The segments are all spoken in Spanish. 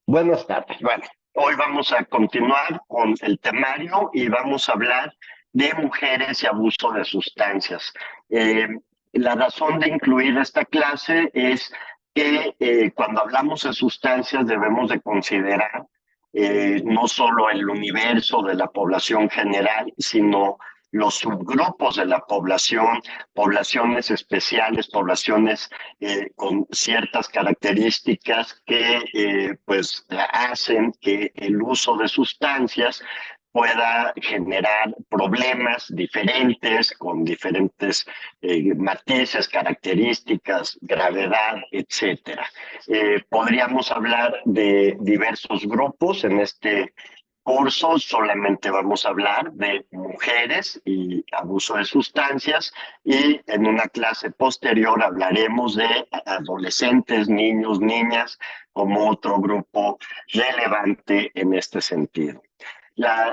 Buenas tardes. Bueno, hoy vamos a continuar con el temario y vamos a hablar de mujeres y abuso de sustancias. Eh, la razón de incluir esta clase es que cuando hablamos de sustancias debemos de considerar no solo el universo de la población general, sino los subgrupos de la población, poblaciones especiales, poblaciones con ciertas características que pues hacen que el uso de sustancias pueda generar problemas diferentes, con diferentes matices, características, gravedad, etcétera. Podríamos hablar de diversos grupos en este curso. Solamente vamos a hablar de mujeres y abuso de sustancias, y en una clase posterior hablaremos de adolescentes, niños, niñas, como otro grupo relevante en este sentido.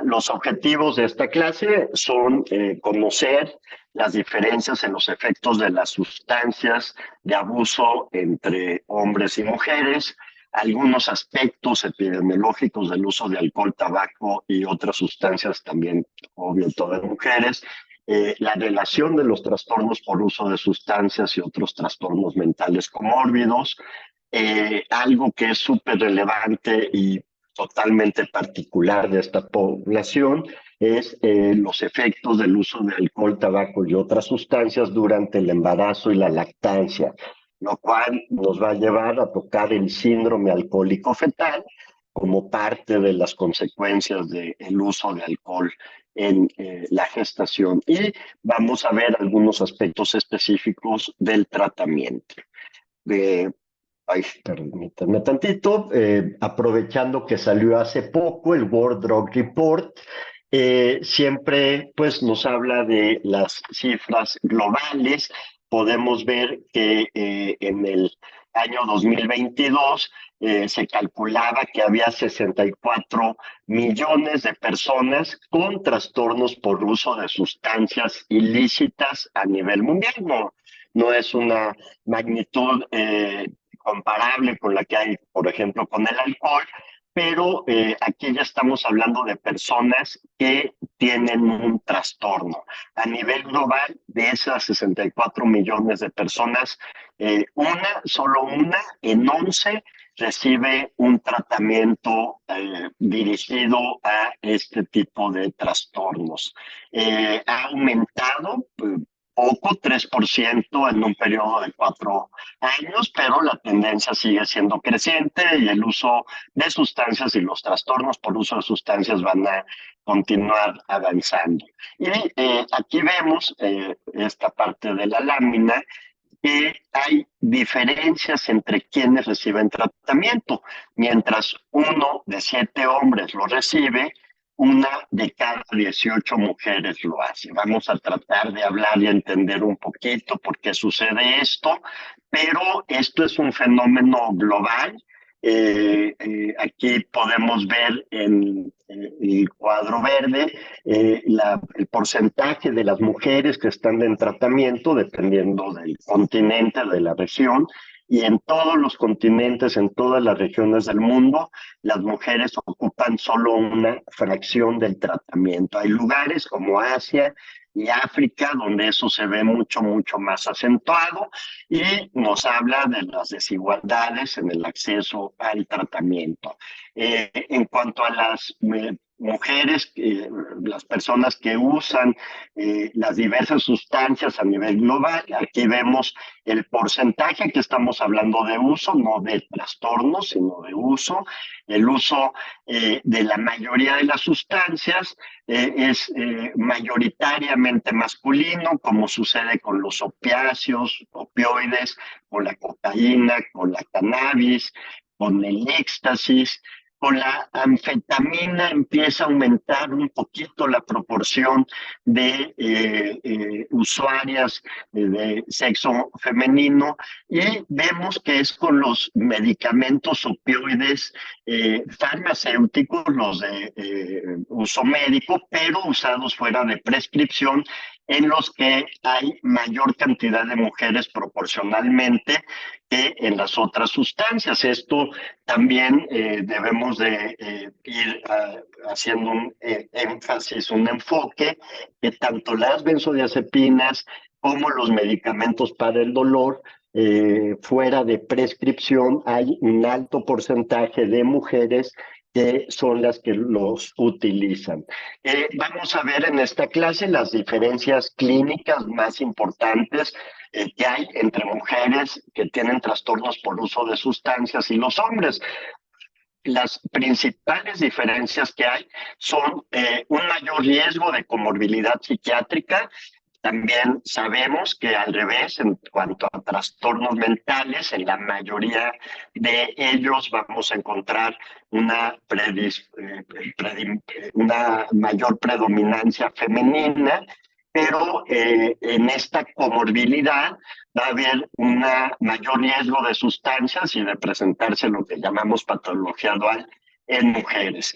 Los objetivos de esta clase son conocer las diferencias en los efectos de las sustancias de abuso entre hombres y mujeres, algunos aspectos epidemiológicos del uso de alcohol, tabaco y otras sustancias, también, obvio, todas mujeres, la relación de los trastornos por uso de sustancias y otros trastornos mentales comórbidos, algo que es súper relevante y totalmente particular de esta población es los efectos del uso de alcohol, tabaco y otras sustancias durante el embarazo y la lactancia, lo cual nos va a llevar a tocar el síndrome alcohólico fetal como parte de las consecuencias del uso de alcohol en la gestación. Y vamos a ver algunos aspectos específicos del tratamiento. De Ay, permítanme tantito, aprovechando que salió hace poco el World Drug Report, siempre pues nos habla de las cifras globales. Podemos ver que en el año 2022 se calculaba que había 64 millones de personas con trastornos por uso de sustancias ilícitas a nivel mundial. No es una magnitud comparable con la que hay, por ejemplo, con el alcohol, pero aquí ya estamos hablando de personas que tienen un trastorno. A nivel global, de esas 64 millones de personas, solo una en 11 recibe un tratamiento dirigido a este tipo de trastornos. Ha aumentado poco, 3% en un periodo de 4 años, pero la tendencia sigue siendo creciente y el uso de sustancias y los trastornos por uso de sustancias van a continuar avanzando. Y aquí vemos esta parte de la lámina, que hay diferencias entre quienes reciben tratamiento. Mientras 1 de 7 hombres lo recibe, 1 de cada 18 mujeres lo hace. Vamos a tratar de hablar y entender un poquito por qué sucede esto, pero esto es un fenómeno global. Aquí podemos ver en el cuadro verde el porcentaje de las mujeres que están en tratamiento dependiendo del continente, de la región, y en todos los continentes, en todas las regiones del mundo, las mujeres ocupan solo una fracción del tratamiento. Hay lugares como Asia y África donde eso se ve mucho, mucho más acentuado, y nos habla de las desigualdades en el acceso al tratamiento. En cuanto a las mujeres, las personas que usan las diversas sustancias a nivel global, aquí vemos el porcentaje que estamos hablando de uso, no de trastornos, sino de uso. El uso de la mayoría de las sustancias es mayoritariamente masculino, como sucede con los opiáceos, opioides, con la cocaína, con la cannabis, con el éxtasis. Con la anfetamina empieza a aumentar un poquito la proporción de usuarias de sexo femenino, y vemos que es con los medicamentos opioides farmacéuticos, los de uso médico, pero usados fuera de prescripción, en los que hay mayor cantidad de mujeres proporcionalmente que en las otras sustancias. Esto también debemos de ir haciendo un énfasis, un enfoque, que tanto las benzodiazepinas como los medicamentos para el dolor, fuera de prescripción, hay un alto porcentaje de mujeres que son las que los utilizan. Vamos a ver en esta clase las diferencias clínicas más importantes que hay entre mujeres que tienen trastornos por uso de sustancias y los hombres. Las principales diferencias que hay son un mayor riesgo de comorbilidad psiquiátrica. También sabemos que al revés, en cuanto a trastornos mentales, en la mayoría de ellos vamos a encontrar una mayor predominancia femenina, pero en esta comorbilidad va a haber un mayor riesgo de sustancias y de presentarse lo que llamamos patología dual en mujeres.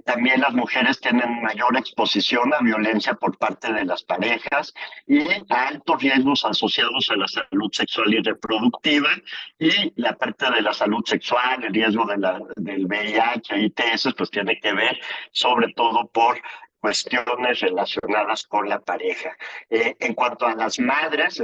También las mujeres tienen mayor exposición a violencia por parte de las parejas y a altos riesgos asociados a la salud sexual y reproductiva, y la parte de la salud sexual, el riesgo del VIH, ITS, pues tiene que ver sobre todo por cuestiones relacionadas con la pareja. En cuanto a las madres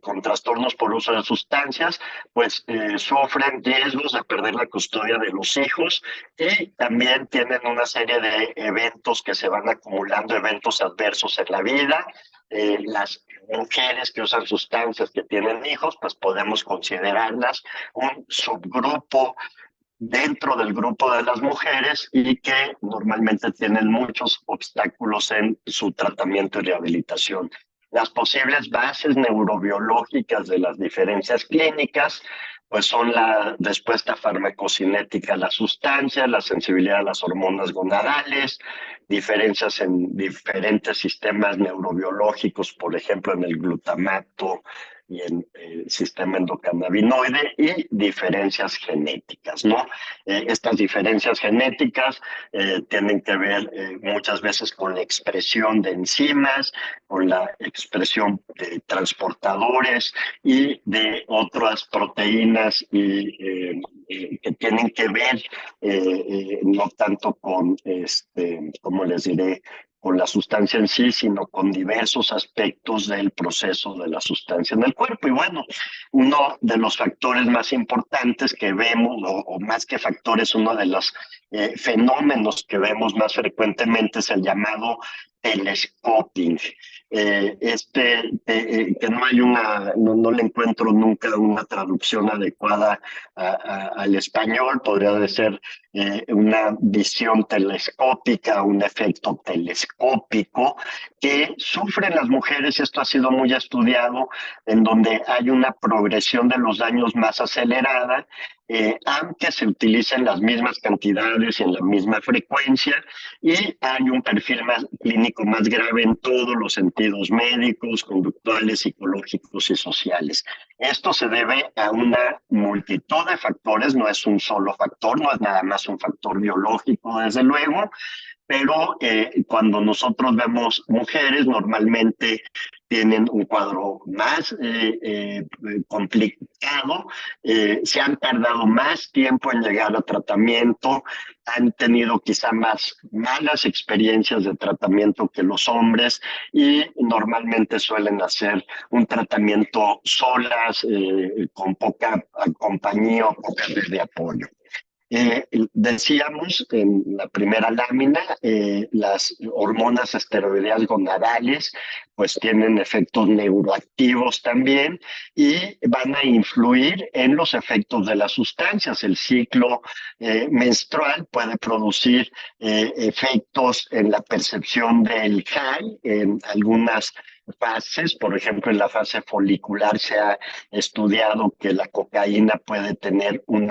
con trastornos por uso de sustancias, pues sufren riesgos de perder la custodia de los hijos, y también tienen una serie de eventos que se van acumulando, eventos adversos en la vida. Las mujeres que usan sustancias que tienen hijos, pues podemos considerarlas un subgrupo dentro del grupo de las mujeres y que normalmente tienen muchos obstáculos en su tratamiento y rehabilitación. Las posibles bases neurobiológicas de las diferencias clínicas pues son la respuesta farmacocinética a las sustancias, la sensibilidad a las hormonas gonadales, diferencias en diferentes sistemas neurobiológicos, por ejemplo en el glutamato y en el sistema endocannabinoide, y diferencias genéticas, ¿no? Estas diferencias genéticas tienen que ver muchas veces con la expresión de enzimas, con la expresión de transportadores y de otras proteínas que tienen que ver no tanto con, ¿cómo les diré?, con la sustancia en sí, sino con diversos aspectos del proceso de la sustancia en el cuerpo. Y bueno, uno de los factores más importantes que vemos, o más que factores, uno de los fenómenos que vemos más frecuentemente es el llamado telescoping. Que no hay no le encuentro nunca una traducción adecuada al español. Podría ser una visión telescópica, un efecto telescópico que sufren las mujeres. Esto ha sido muy estudiado, en donde hay una progresión de los daños más acelerada, aunque se utilicen las mismas cantidades y en la misma frecuencia, y hay un perfil clínico más grave en todos los sentidos: médicos, conductuales, psicológicos y sociales. Esto se debe a una multitud de factores, no es un solo factor, no es nada más un factor biológico, desde luego, pero cuando nosotros vemos mujeres, normalmente tienen un cuadro más complicado, se han tardado más tiempo en llegar a tratamiento, han tenido quizá más malas experiencias de tratamiento que los hombres, y normalmente suelen hacer un tratamiento solas, con poca compañía o poca red de apoyo. Decíamos en la primera lámina, las hormonas esteroideas gonadales pues tienen efectos neuroactivos también, y van a influir en los efectos de las sustancias. El ciclo menstrual puede producir efectos en la percepción del high en algunas fases. Por ejemplo, en la fase folicular se ha estudiado que la cocaína puede tener un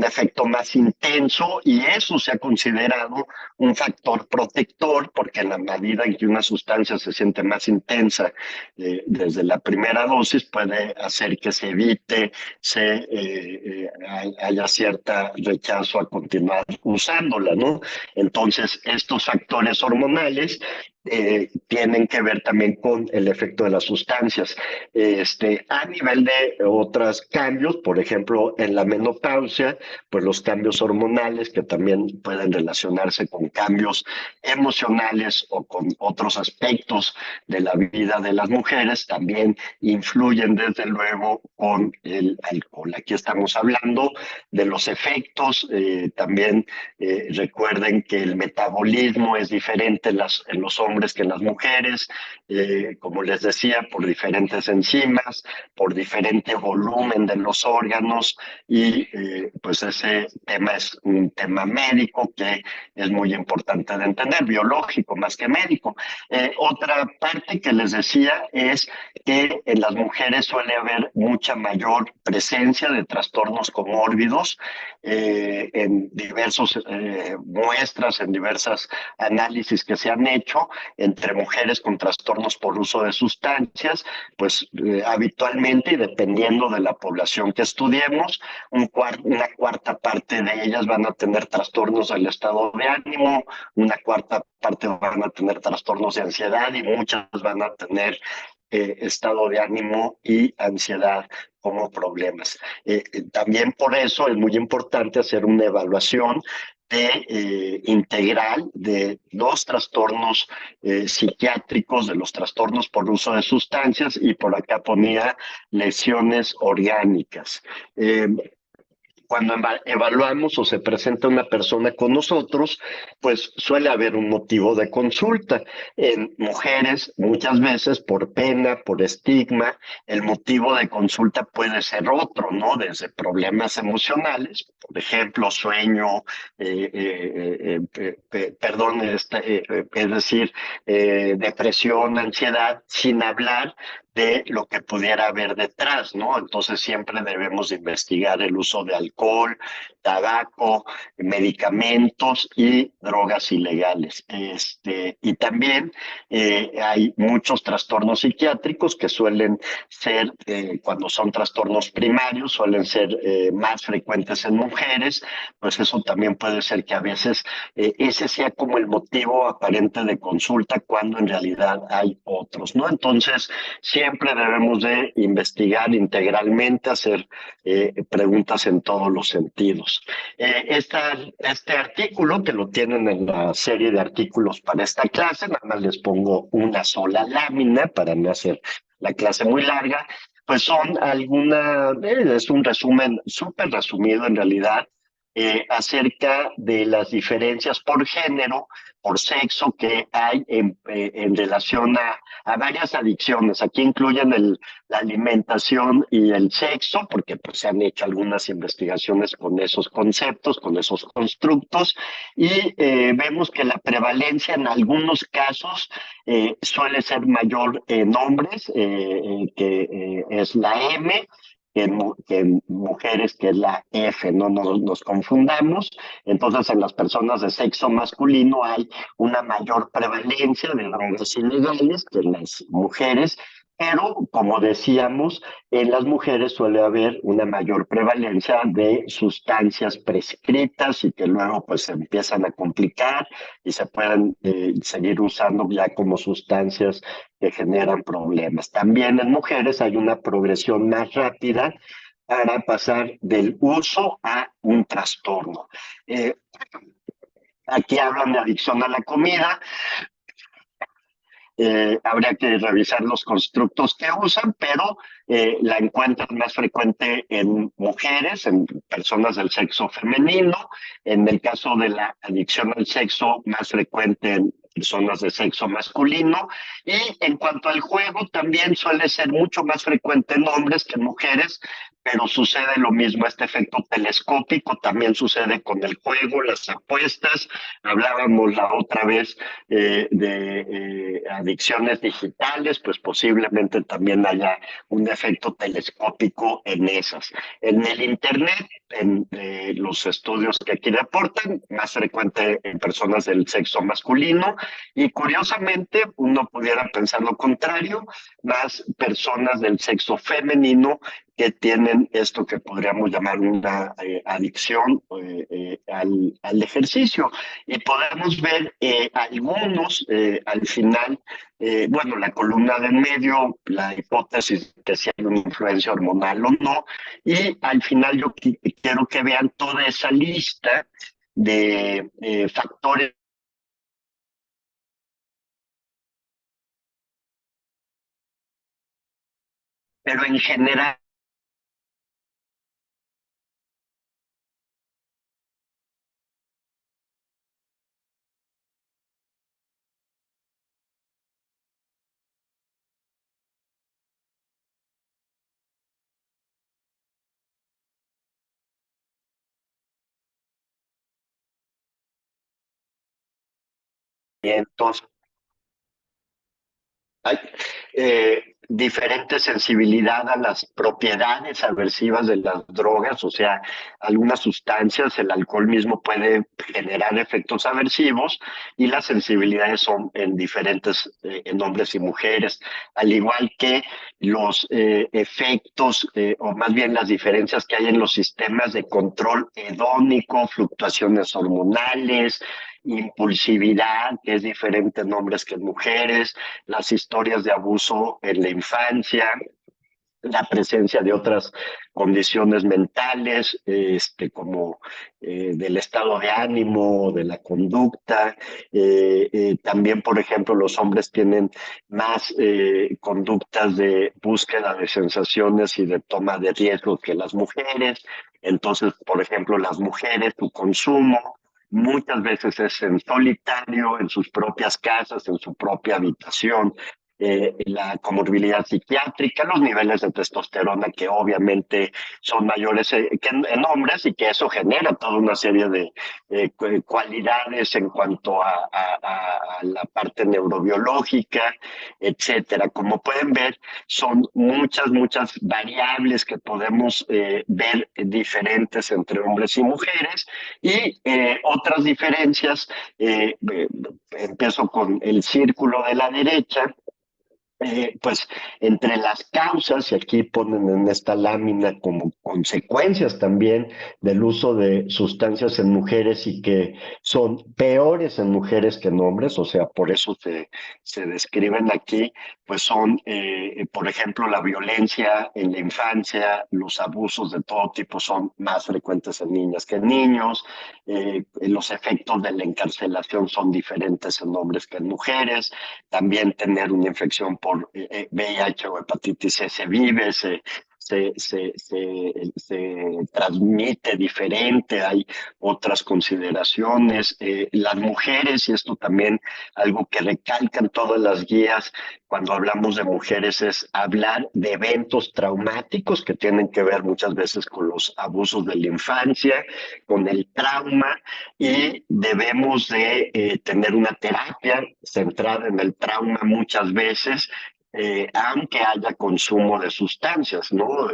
efecto más intenso, y eso se ha considerado un factor protector, porque en la medida en que una sustancia se siente más intensa desde la primera dosis, puede hacer que se evite, haya cierta rechazo a continuar usándola, ¿no? Entonces, estos factores hormonales tienen que ver también con el efecto de las sustancias. A nivel de otros cambios, por ejemplo, en la menopausia, pues los cambios hormonales que también pueden relacionarse con cambios emocionales o con otros aspectos de la vida de las mujeres, también influyen desde luego con el alcohol. Aquí estamos hablando de los efectos, también recuerden que el metabolismo es diferente en los hombres que en las mujeres, como les decía, por diferentes enzimas, por diferente volumen de los órganos y pues ese tema es un tema médico que es muy importante de entender, biológico más que médico. Otra parte que les decía es que en las mujeres suele haber mucha mayor presencia de trastornos comórbidos en diversos muestras, en diversas análisis que se han hecho entre mujeres con trastornos por uso de sustancias, pues habitualmente y dependiendo de la población que estudiemos, una cuarta parte de ellas van a tener trastornos del estado de ánimo, una cuarta parte van a tener trastornos de ansiedad y muchas van a tener estado de ánimo y ansiedad como problemas. También por eso es muy importante hacer una evaluación integral de los trastornos psiquiátricos, de los trastornos por uso de sustancias y por acá ponía lesiones orgánicas. Cuando evaluamos o se presenta una persona con nosotros, pues suele haber un motivo de consulta. En mujeres, muchas veces por pena, por estigma, el motivo de consulta puede ser otro, ¿no? Desde problemas emocionales, por ejemplo, sueño, perdón, es decir, depresión, ansiedad, sin hablar de lo que pudiera haber detrás, ¿no? Entonces siempre debemos investigar el uso de alcohol, tabaco, medicamentos y drogas ilegales. Y también hay muchos trastornos psiquiátricos que suelen ser, cuando son trastornos primarios, suelen ser más frecuentes en mujeres, pues eso también puede ser que a veces ese sea como el motivo aparente de consulta cuando en realidad hay otros, ¿no? Entonces, siempre debemos de investigar integralmente, hacer preguntas en todos los sentidos. Este artículo, que lo tienen en la serie de artículos para esta clase, nada más les pongo una sola lámina para no hacer la clase muy larga, pues es un resumen súper resumido en realidad, acerca de las diferencias por género, por sexo que hay en relación a varias adicciones. Aquí incluyen la alimentación y el sexo, porque pues, se han hecho algunas investigaciones con esos conceptos, con esos constructos, y vemos que la prevalencia en algunos casos suele ser mayor en hombres, que es la M, que en mujeres, que es la F, no nos confundamos. Entonces, en las personas de sexo masculino hay una mayor prevalencia de drogas ilegales que en las mujeres, pero como decíamos, en las mujeres suele haber una mayor prevalencia de sustancias prescritas y que luego pues se empiezan a complicar y se pueden seguir usando ya como sustancias que generan problemas. También en mujeres hay una progresión más rápida para pasar del uso a un trastorno. Eh, Aquí hablan de adicción a la comida. Habría que revisar los constructos que usan, pero la encuentran más frecuente en mujeres, en personas del sexo femenino. En el caso de la adicción al sexo, más frecuente en personas de sexo masculino. Y en cuanto al juego, también suele ser mucho más frecuente en hombres que en mujeres, pero sucede lo mismo, este efecto telescópico también sucede con el juego, las apuestas. Hablábamos la otra vez de adicciones digitales, pues posiblemente también haya un efecto telescópico en esas. En el Internet, en los estudios que aquí reportan, más frecuente en personas del sexo masculino, y curiosamente uno pudiera pensar lo contrario, más personas del sexo femenino que tienen esto que podríamos llamar una adicción al ejercicio. Y podemos ver algunos, al final, bueno, la columna del medio, la hipótesis de si hay una influencia hormonal o no, y al final yo quiero que vean toda esa lista de factores, pero en general. Entonces, hay diferente sensibilidad a las propiedades aversivas de las drogas, o sea, algunas sustancias, el alcohol mismo puede generar efectos aversivos y las sensibilidades son en diferentes, en hombres y mujeres, al igual que los efectos, o más bien las diferencias que hay en los sistemas de control hedónico, fluctuaciones hormonales, impulsividad, que es diferente en hombres que en mujeres, las historias de abuso en la infancia, la presencia de otras condiciones mentales, como del estado de ánimo, de la conducta. También, por ejemplo, los hombres tienen más conductas de búsqueda de sensaciones y de toma de riesgos que las mujeres. Entonces, por ejemplo, las mujeres, su consumo muchas veces es en solitario, en sus propias casas, en su propia habitación, la comorbilidad psiquiátrica, los niveles de testosterona que obviamente son mayores que en hombres y que eso genera toda una serie de cualidades en cuanto a la parte neurobiológica, etcétera. Como pueden ver, son muchas variables que podemos ver diferentes entre hombres y mujeres y otras diferencias. Empiezo con el círculo de la derecha, pues entre las causas, y aquí ponen en esta lámina como consecuencias también del uso de sustancias en mujeres y que son peores en mujeres que en hombres, o sea, por eso se describen aquí, pues son, por ejemplo, la violencia en la infancia, los abusos de todo tipo son más frecuentes en niñas que en niños, los efectos de la encarcelación son diferentes en hombres que en mujeres, también tener una infección por VIH o hepatitis C se vive, se transmite diferente, hay otras consideraciones. Las mujeres, y esto también algo que recalcan todas las guías cuando hablamos de mujeres, es hablar de eventos traumáticos que tienen que ver muchas veces con los abusos de la infancia, con el trauma, y debemos de tener una terapia centrada en el trauma muchas veces, aunque haya consumo de sustancias, ¿no?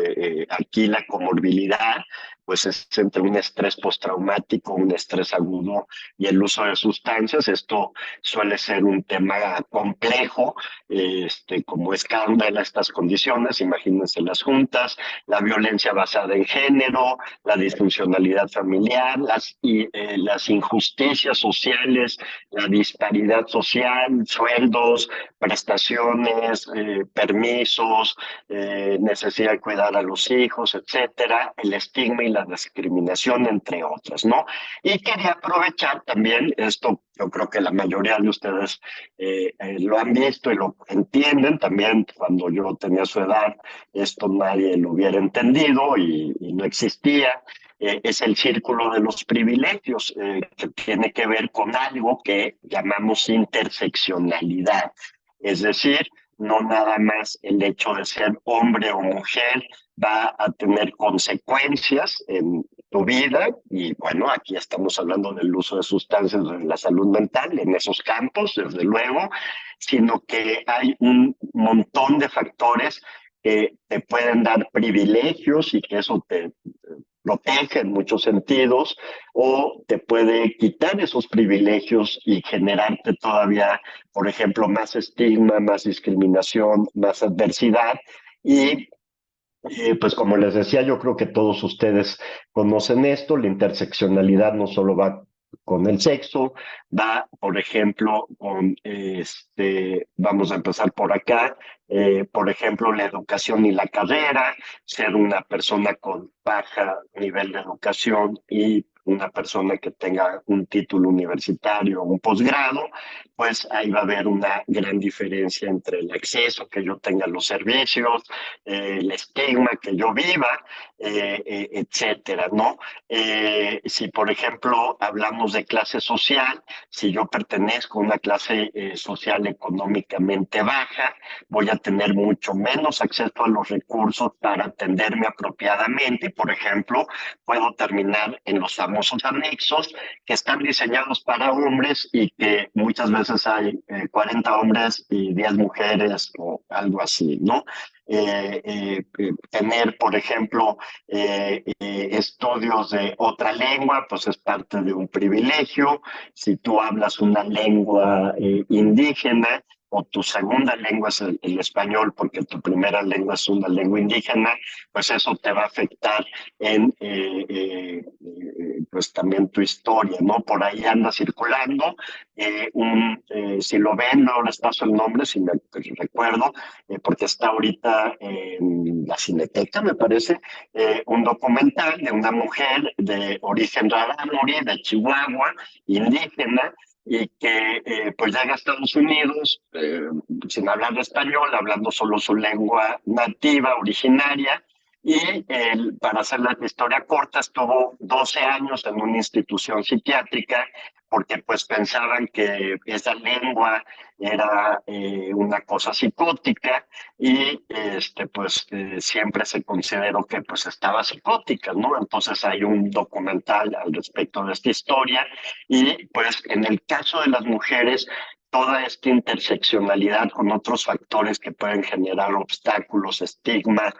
Aquí la comorbilidad, pues es entre un estrés postraumático, un estrés agudo y el uso de sustancias. Esto suele ser un tema complejo, como es cada una de estas condiciones, imagínense las juntas, la violencia basada en género, la disfuncionalidad familiar, las injusticias sociales, la disparidad social, sueldos, prestaciones, permisos, necesidad de cuidar a los hijos, etcétera, el estigma y la discriminación, entre otras, ¿no? Y quería aprovechar también esto, yo creo que la mayoría de ustedes lo han visto y lo entienden, también cuando yo tenía su edad, esto nadie lo hubiera entendido y no existía. Es el círculo de los privilegios, que tiene que ver con algo que llamamos interseccionalidad. Es decir, no nada más el hecho de ser hombre o mujer va a tener consecuencias en tu vida, y bueno, aquí estamos hablando del uso de sustancias en la salud mental, en esos campos, desde luego, sino que hay un montón de factores que te pueden dar privilegios y que eso te protege en muchos sentidos, o te puede quitar esos privilegios y generarte todavía, por ejemplo, más estigma, más discriminación, más adversidad. Y Pues como les decía, yo creo que todos ustedes conocen esto, la interseccionalidad no solo va con el sexo, va, por ejemplo, con vamos a empezar por acá, por ejemplo, la educación y la carrera, ser una persona con baja nivel de educación y una persona que tenga un título universitario o un posgrado, pues ahí va a haber una gran diferencia entre el acceso que yo tenga a los servicios, el estigma que yo viva, etcétera, ¿no? Si, por ejemplo, hablamos de clase social, si yo pertenezco a una clase social económicamente baja, voy a tener mucho menos acceso a los recursos para atenderme apropiadamente. Por ejemplo, puedo terminar en los famosos anexos que están diseñados para hombres y que muchas veces hay 40 hombres y 10 mujeres o algo así, ¿no? Tener, por ejemplo, estudios de otra lengua, pues es parte de un privilegio. Si tú hablas una lengua indígena o tu segunda lengua es el español porque tu primera lengua es una lengua indígena, pues eso te va a afectar en pues también tu historia, ¿no? Por ahí anda circulando, si lo ven, no les paso el nombre, si me recuerdo, porque está ahorita en la Cineteca, me parece, un documental de una mujer de origen rarámuri, de Chihuahua, indígena, y que pues llega a Estados Unidos sin hablar español, hablando solo su lengua nativa, originaria, y para hacer la historia corta, estuvo 12 años en una institución psiquiátrica porque pues pensaban que esa lengua era una cosa psicótica y pues siempre se consideró que pues estaba psicótica, ¿no? Entonces hay un documental al respecto de esta historia y pues en el caso de las mujeres toda esta interseccionalidad con otros factores que pueden generar obstáculos, estigma,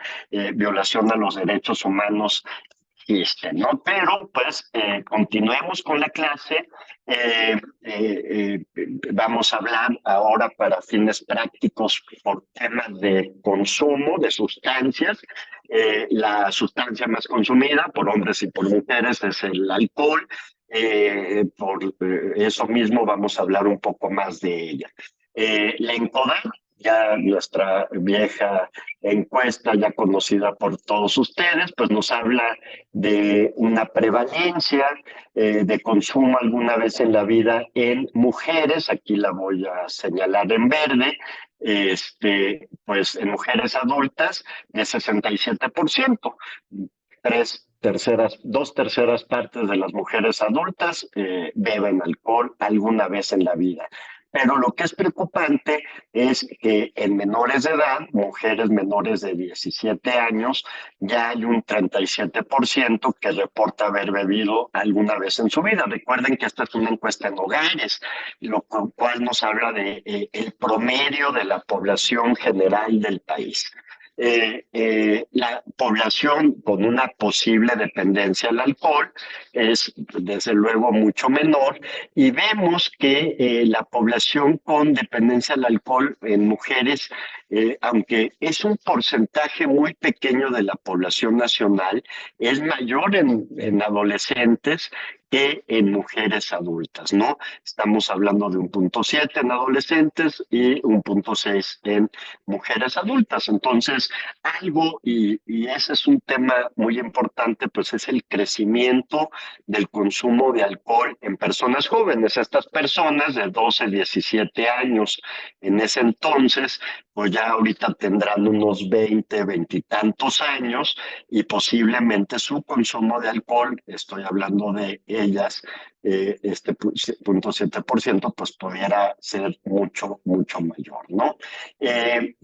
violación a los derechos humanos, ¿no? Pero pues continuemos con la clase. Vamos a hablar ahora para fines prácticos por temas de consumo de sustancias. La sustancia más consumida por hombres y por mujeres es el alcohol. Por eso mismo vamos a hablar un poco más de ella. La ENCODAR, ya nuestra vieja encuesta, ya conocida por todos ustedes, pues nos habla de una prevalencia de consumo alguna vez en la vida en mujeres, aquí la voy a señalar en verde, pues en mujeres adultas de 67%. Dos terceras partes de las mujeres adultas beben alcohol alguna vez en la vida. Pero lo que es preocupante es que en menores de edad, mujeres menores de 17 años, ya hay un 37% que reporta haber bebido alguna vez en su vida. Recuerden que esta es una encuesta en hogares, lo cual nos habla de el promedio de la población general del país. La población con una posible dependencia al alcohol es desde luego mucho menor y vemos que la población con dependencia al alcohol en mujeres, aunque es un porcentaje muy pequeño de la población nacional, es mayor en adolescentes que en mujeres adultas, ¿no? Estamos hablando de 1,7 en adolescentes y 1,6 en mujeres adultas. Entonces, y ese es un tema muy importante, pues es el crecimiento del consumo de alcohol en personas jóvenes. Estas personas de 12, 17 años en ese entonces, pues ya ahorita tendrán unos 20 y tantos años y posiblemente su consumo de alcohol, estoy hablando de ellas, 0,7%, pues pudiera ser mucho, mucho mayor, ¿no?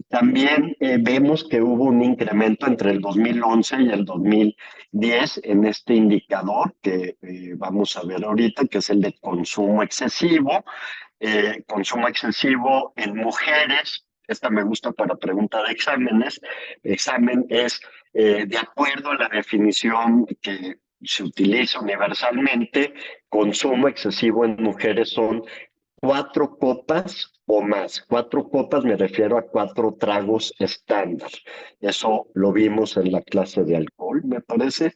También vemos que hubo un incremento entre el 2011 y el 2010 en este indicador que vamos a ver ahorita, que es el de consumo excesivo en mujeres. Esta me gusta para pregunta de exámenes. Examen es, de acuerdo a la definición que se utiliza universalmente, consumo excesivo en mujeres son 4 copas o más. 4 copas me refiero a 4 tragos estándar. Eso lo vimos en la clase de alcohol, me parece.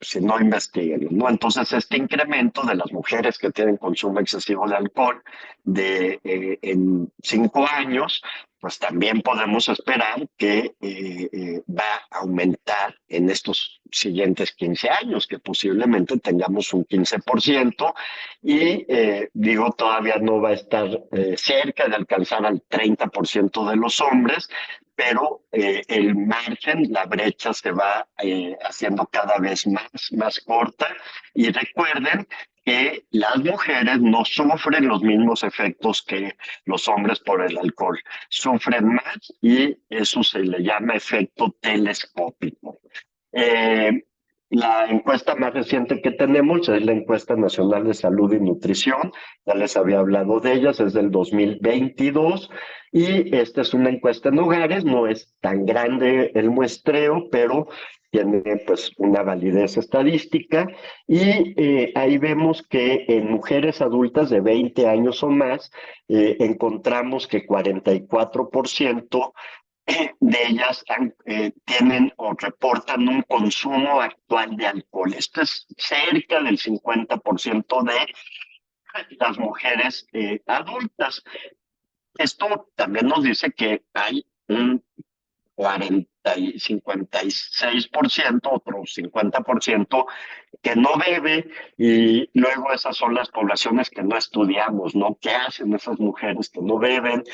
Si no investiguen, ¿no? Entonces, este incremento de las mujeres que tienen consumo excesivo de alcohol en 5 años, pues también podemos esperar que va a aumentar en estos siguientes 15 años, que posiblemente tengamos un 15% y digo, todavía no va a estar cerca de alcanzar al 30% de los hombres, pero el margen, la brecha se va haciendo cada vez más corta. Y recuerden que las mujeres no sufren los mismos efectos que los hombres por el alcohol, sufren más y eso se le llama efecto telescópico. Eh, la encuesta más reciente que tenemos es la encuesta nacional de salud y nutrición, ya les había hablado de ellas, es del 2022 y esta es una encuesta en hogares, no es tan grande el muestreo, pero tiene pues una validez estadística y ahí vemos que en mujeres adultas de 20 años o más encontramos que 44% de ellas tienen o reportan un consumo actual de alcohol. Esto es cerca del 50% de las mujeres adultas. Esto también nos dice que hay un 56%, otro 50% que no bebe y luego esas son las poblaciones que no estudiamos, ¿no? ¿Qué hacen esas mujeres que no beben?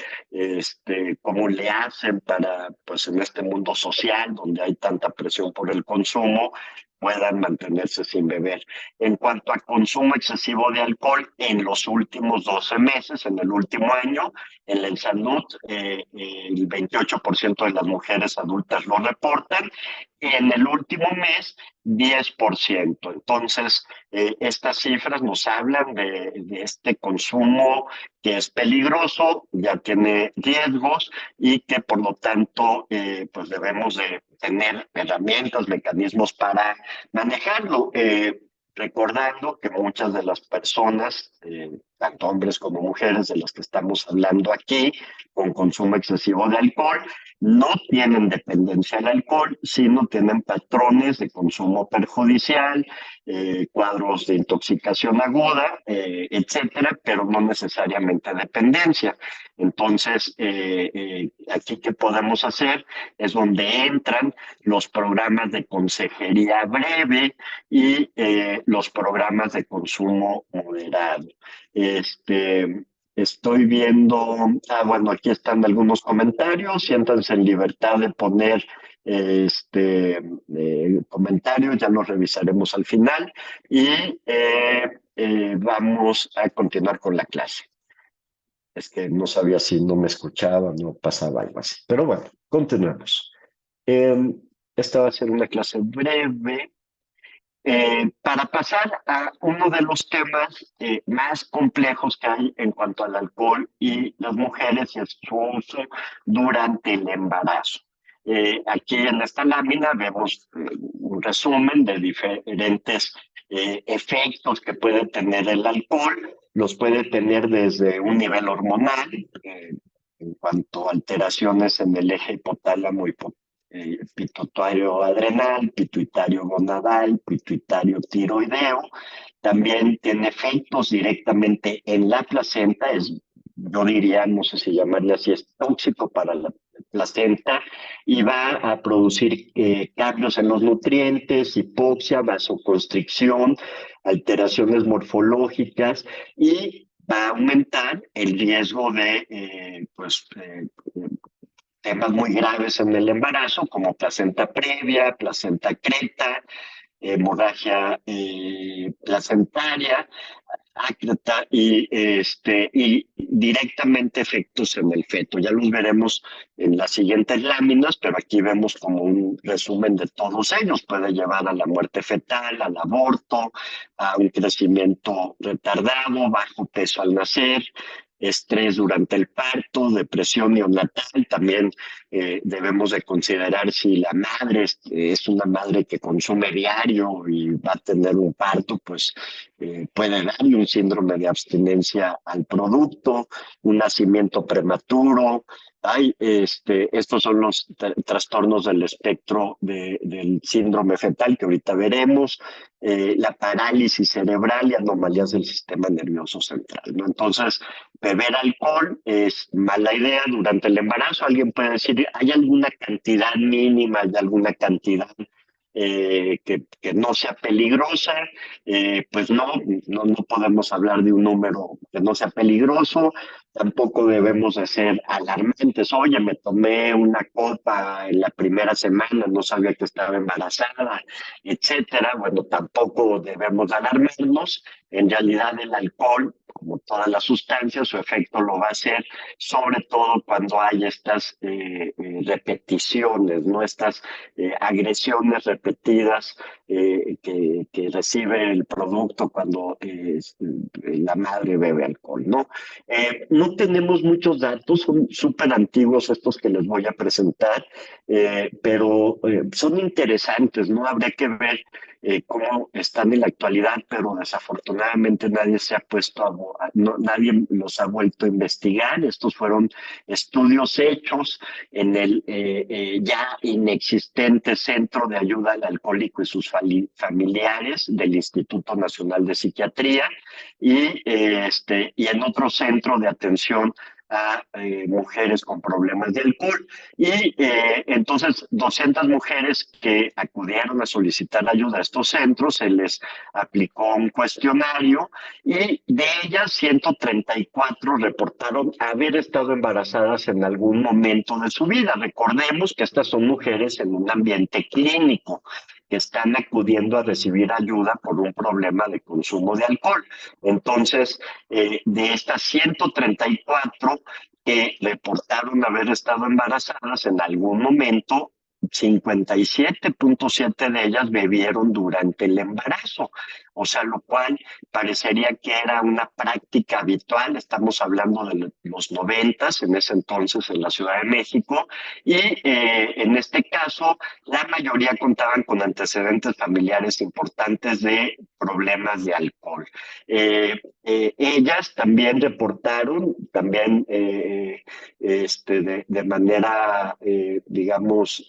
¿Cómo le hacen para, pues en este mundo social donde hay tanta presión por el consumo, puedan mantenerse sin beber? En cuanto a consumo excesivo de alcohol, en los últimos 12 meses, en el último año, en la salud, el 28% de las mujeres adultas lo reportan. En el último mes, 10%. Entonces, estas cifras nos hablan de este consumo que es peligroso, ya tiene riesgos y que por lo tanto pues debemos de tener herramientas, mecanismos para manejarlo. Recordando que muchas de las personas, tanto hombres como mujeres de las que estamos hablando aquí, con consumo excesivo de alcohol, no tienen dependencia al alcohol, sino tienen patrones de consumo perjudicial, cuadros de intoxicación aguda, etcétera, pero no necesariamente dependencia. Entonces, aquí qué podemos hacer es donde entran los programas de consejería breve y los programas de consumo moderado. Estoy viendo, bueno, aquí están algunos comentarios, siéntanse en libertad de poner comentarios, ya los revisaremos al final y vamos a continuar con la clase. Es que no sabía si no me escuchaba, no pasaba algo así, pero bueno, continuemos. Esta va a ser una clase breve. Para pasar a uno de los temas más complejos que hay en cuanto al alcohol y las mujeres y su uso durante el embarazo. Aquí en esta lámina vemos un resumen de diferentes efectos que puede tener el alcohol. Los puede tener desde un nivel hormonal, en cuanto a alteraciones en el eje hipotálamo pituitario adrenal, pituitario gonadal, pituitario tiroideo. También tiene efectos directamente en la placenta, yo diría, no sé si llamarle así, es tóxico para la placenta y va a producir cambios en los nutrientes, hipoxia, vasoconstricción, alteraciones morfológicas y va a aumentar el riesgo de temas muy graves en el embarazo, como placenta previa, placenta creta, hemorragia placentaria, ácreta y directamente efectos en el feto. Ya los veremos en las siguientes láminas, pero aquí vemos como un resumen de todos ellos. Puede llevar a la muerte fetal, al aborto, a un crecimiento retardado, bajo peso al nacer, estrés durante el parto, depresión neonatal. También debemos de considerar si la madre es una madre que consume diario y va a tener un parto, pues puede darle un síndrome de abstinencia al producto, un nacimiento prematuro. Estos son los trastornos del espectro del síndrome fetal que ahorita veremos, la parálisis cerebral y anomalías del sistema nervioso central, ¿no? Entonces, beber alcohol es mala idea durante el embarazo. Alguien puede decir, ¿hay alguna cantidad mínima, hay alguna cantidad que no sea peligrosa? Pues no podemos hablar de un número que no sea peligroso. Tampoco debemos de ser alarmantes. Oye, me tomé una copa en la primera semana, no sabía que estaba embarazada, etcétera. Bueno, tampoco debemos alarmarnos. En realidad el alcohol, como todas las sustancias, su efecto lo va a hacer sobre todo cuando hay estas repeticiones, ¿no? Estas agresiones repetidas que recibe el producto cuando la madre bebe alcohol, ¿no? No tenemos muchos datos, son súper antiguos estos que les voy a presentar, pero son interesantes, ¿no? Habría que ver cómo están en la actualidad, pero desafortunadamente nadie se ha nadie los ha vuelto a investigar. Estos fueron estudios hechos en el ya inexistente Centro de Ayuda al Alcohólico y sus familiares del Instituto Nacional de Psiquiatría y en otro centro de atención a mujeres con problemas de alcohol. Entonces, 200 mujeres que acudieron a solicitar ayuda a estos centros, se les aplicó un cuestionario y de ellas 134 reportaron haber estado embarazadas en algún momento de su vida. Recordemos que estas son mujeres en un ambiente clínico que están acudiendo a recibir ayuda por un problema de consumo de alcohol. Entonces, de estas 134 que reportaron haber estado embarazadas en algún momento, 57.7 de ellas bebieron durante el embarazo, o sea, lo cual parecería que era una práctica habitual. Estamos hablando de los 90, en ese entonces en la Ciudad de México, y en este caso la mayoría contaban con antecedentes familiares importantes de problemas de alcohol. Ellas también reportaron, también de manera, digamos,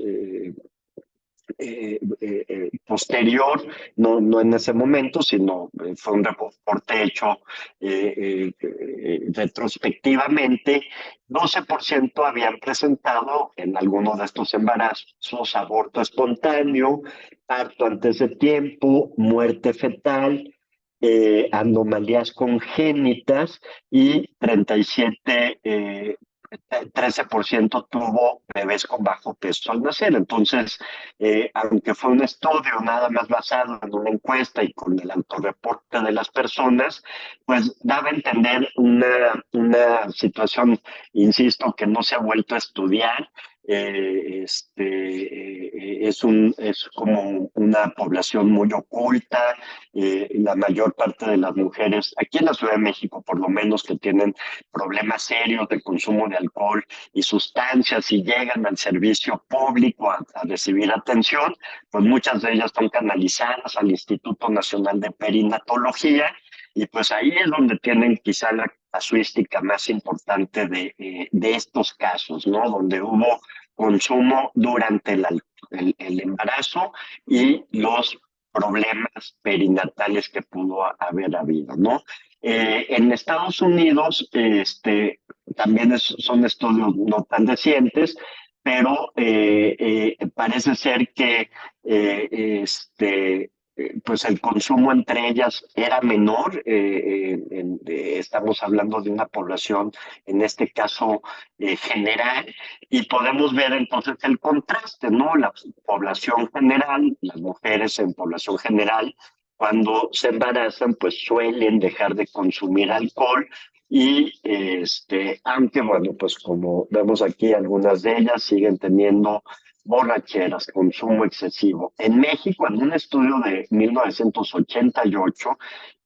posterior, no en ese momento, sino fue un reporte hecho retrospectivamente. 12% habían presentado en alguno de estos embarazos aborto espontáneo, parto antes de tiempo, muerte fetal, anomalías congénitas y 13% tuvo bebés con bajo peso al nacer. Entonces, aunque fue un estudio nada más basado en una encuesta y con el autorreporte de las personas, pues daba a entender una situación, insisto, que no se ha vuelto a estudiar. Es como una población muy oculta. La mayor parte de las mujeres, aquí en la Ciudad de México por lo menos, que tienen problemas serios de consumo de alcohol y sustancias y llegan al servicio público a recibir atención, pues muchas de ellas son canalizadas al Instituto Nacional de Perinatología y pues ahí es donde tienen quizá la casuística más importante de estos casos, ¿no? Donde hubo consumo durante el embarazo y los problemas perinatales que pudo haber habido, ¿no? En Estados Unidos, también son estudios no tan recientes, pero parece ser que pues el consumo entre ellas era menor. Estamos hablando de una población, en este caso general, y podemos ver entonces el contraste, ¿no? La población general, las mujeres en población general, cuando se embarazan, pues suelen dejar de consumir alcohol aunque bueno, pues como vemos aquí, algunas de ellas siguen teniendo borracheras, consumo excesivo. En México, en un estudio de 1988,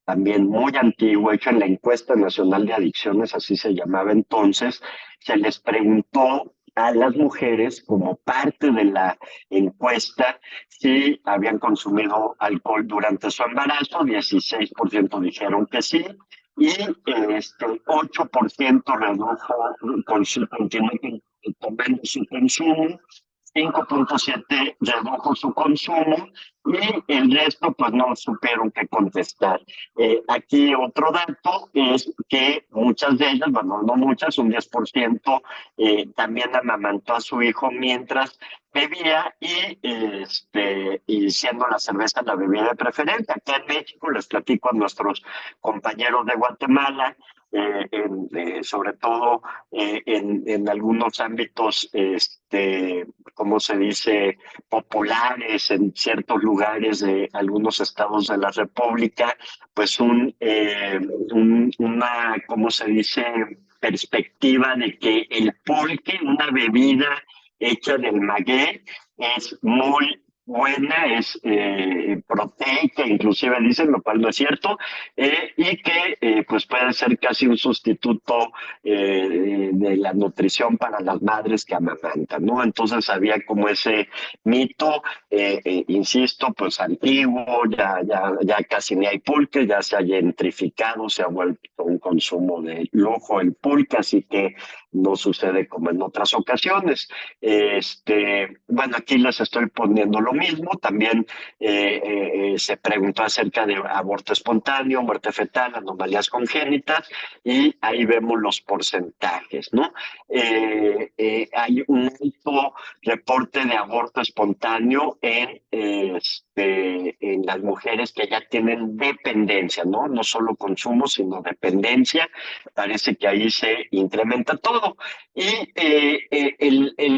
también muy antiguo, hecho en la Encuesta Nacional de Adicciones, así se llamaba entonces. Se les preguntó a las mujeres, como parte de la encuesta, si habían consumido alcohol durante su embarazo. 16% dijeron que sí, y 8% redujo, continuó tomando su consumo, 5,7 redujo su consumo, y el resto pues no supieron qué contestar. Aquí otro dato es que muchas de ellas, bueno, no muchas, un 10%, también amamantó a su hijo mientras bebía, y siendo la cerveza la bebida de preferencia. Acá en México, les platico a nuestros compañeros de Guatemala, sobre todo en algunos ámbitos, ¿cómo se dice?, populares, en ciertos lugares de algunos estados de la República, pues una, ¿cómo se dice?, perspectiva de que el pulque, una bebida hecha del maguey, es muy buena, es proteica, inclusive dicen, lo cual no es cierto, y que pues puede ser casi un sustituto de la nutrición para las madres que amamantan, ¿no? Entonces había como ese mito, insisto, pues antiguo, ya casi ni hay pulque, ya se ha gentrificado, se ha vuelto un consumo de lujo el pulque, así que no sucede como en otras ocasiones. Bueno, aquí les estoy poniendo lo mismo. También se preguntó acerca de aborto espontáneo, muerte fetal, anomalías congénitas, y ahí vemos los porcentajes, ¿no? Hay un alto reporte de aborto espontáneo en las mujeres que ya tienen dependencia, ¿no? No solo consumo, sino dependencia. Parece que ahí se incrementa todo. Y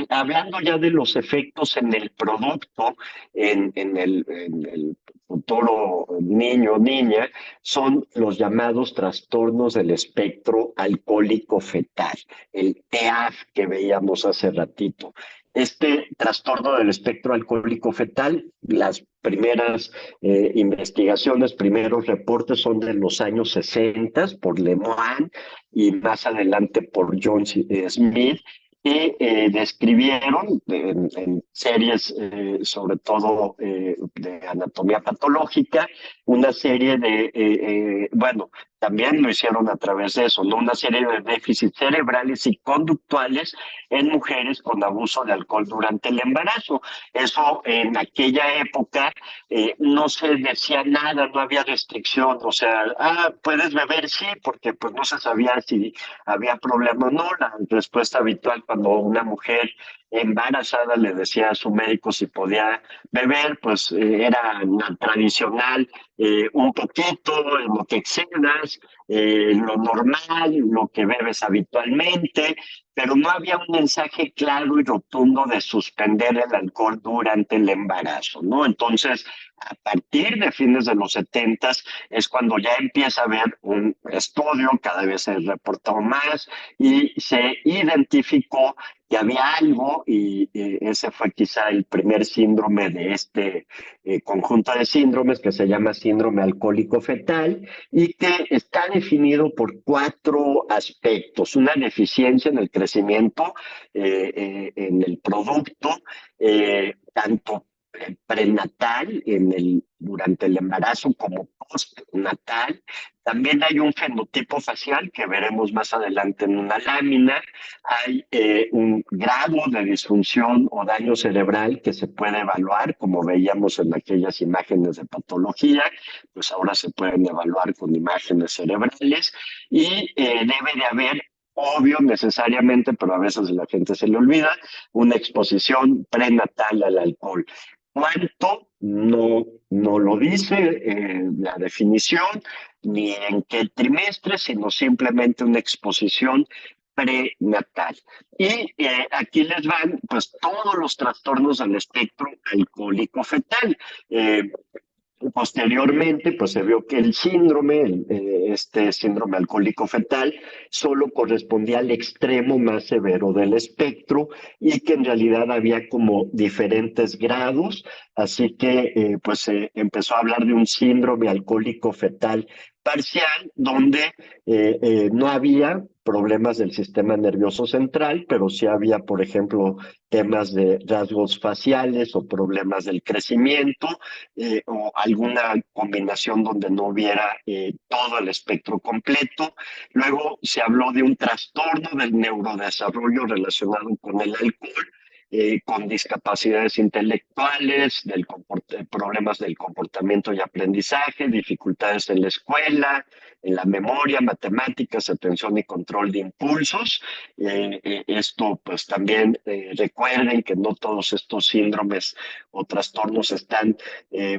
hablando ya de los efectos en el producto, en el futuro niño o niña, son los llamados trastornos del espectro alcohólico fetal, el TEAF que veíamos hace ratito. Este trastorno del espectro alcohólico fetal, las primeras investigaciones, primeros reportes son de los años 60 por Lemoine y más adelante por John Smith, que describieron en series, sobre todo de anatomía patológica, una serie bueno, también lo hicieron a través de eso, ¿no? Una serie de déficits cerebrales y conductuales en mujeres con abuso de alcohol durante el embarazo. Eso en aquella época no se decía nada, no había restricción, o sea, puedes beber, sí, porque pues no se sabía si había problema o no. La respuesta habitual cuando una mujer embarazada le decía a su médico si podía beber, pues era la tradicional, un poquito, en lo que excedas, lo normal, lo que bebes habitualmente, pero no había un mensaje claro y rotundo de suspender el alcohol durante el embarazo, ¿no? Entonces, a partir de fines de los 70 es cuando ya empieza a haber un estudio, cada vez se reportó más, y se identificó que había algo, y ese fue quizá el primer síndrome de este conjunto de síndromes que se llama síndrome alcohólico fetal, y que está definido por 4 aspectos: una deficiencia en el crecimiento, en el producto, tanto prenatal, durante el embarazo, como postnatal. También hay un fenotipo facial que veremos más adelante en una lámina. Hay un grado de disfunción o daño cerebral que se puede evaluar, como veíamos en aquellas imágenes de patología, pues ahora se pueden evaluar con imágenes cerebrales, y debe de haber, obvio, necesariamente, pero a veces a la gente se le olvida, una exposición prenatal al alcohol. ¿Cuánto? No lo dice la definición, ni en qué trimestre, sino simplemente una exposición prenatal. Y aquí les van pues todos los trastornos del espectro alcohólico fetal. Posteriormente, pues se vio que el síndrome, este síndrome alcohólico fetal, solo correspondía al extremo más severo del espectro, y que en realidad había como diferentes grados. así que pues se empezó a hablar de un síndrome alcohólico fetal parcial, donde no había problemas del sistema nervioso central, pero sí había, por ejemplo, temas de rasgos faciales o problemas del crecimiento, o alguna combinación donde no hubiera todo el espectro completo. Luego se habló de un trastorno del neurodesarrollo relacionado con el alcohol, con discapacidades intelectuales, problemas del comportamiento y aprendizaje, dificultades en la escuela, en la memoria, matemáticas, atención y control de impulsos. Esto pues también recuerden que no todos estos síndromes o trastornos están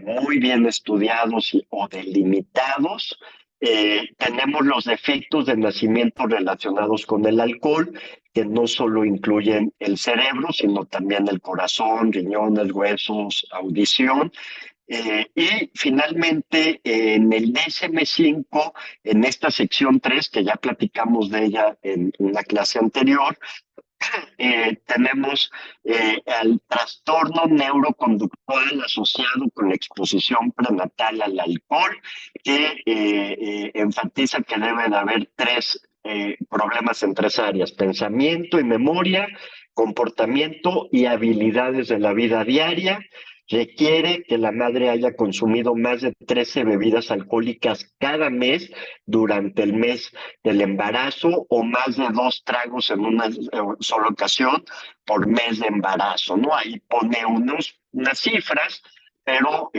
muy bien estudiados o delimitados. Tenemos los defectos de nacimiento relacionados con el alcohol, que no solo incluyen el cerebro, sino también el corazón, riñones, huesos, audición. Y finalmente, en el DSM-5, en esta sección 3 que ya platicamos de ella en una clase anterior, tenemos el trastorno neuroconductual asociado con la exposición prenatal al alcohol, que enfatiza que debe de haber tres problemas en tres áreas: pensamiento y memoria, comportamiento y habilidades de la vida diaria. Requiere que la madre haya consumido más de 13 bebidas alcohólicas cada mes durante el mes del embarazo, o más de 2 tragos en una sola ocasión por mes de embarazo, ¿no? Ahí pone unas cifras, pero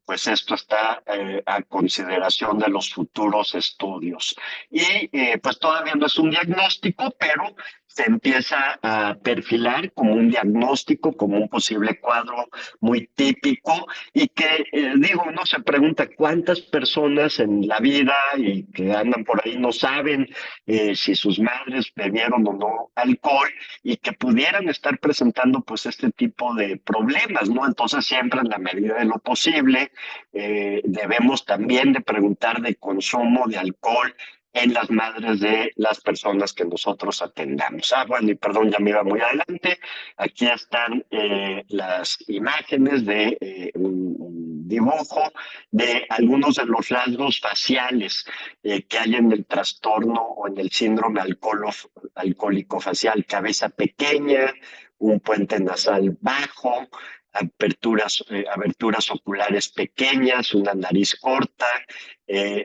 pues esto está a consideración de los futuros estudios. Y pues todavía no es un diagnóstico, pero se empieza a perfilar como un diagnóstico, como un posible cuadro muy típico, y que, digo, uno se pregunta cuántas personas en la vida y que andan por ahí no saben si sus madres bebieron o no alcohol, y que pudieran estar presentando pues este tipo de problemas, ¿no? Entonces siempre, en la medida de lo posible, debemos también de preguntar de consumo de alcohol en las madres de las personas que nosotros atendamos. Bueno, y perdón, ya me iba muy adelante. Aquí están las imágenes de un dibujo de algunos de los rasgos faciales que hay en el trastorno o en el síndrome alcohólico facial: cabeza pequeña, un puente nasal bajo, aberturas oculares pequeñas, una nariz corta,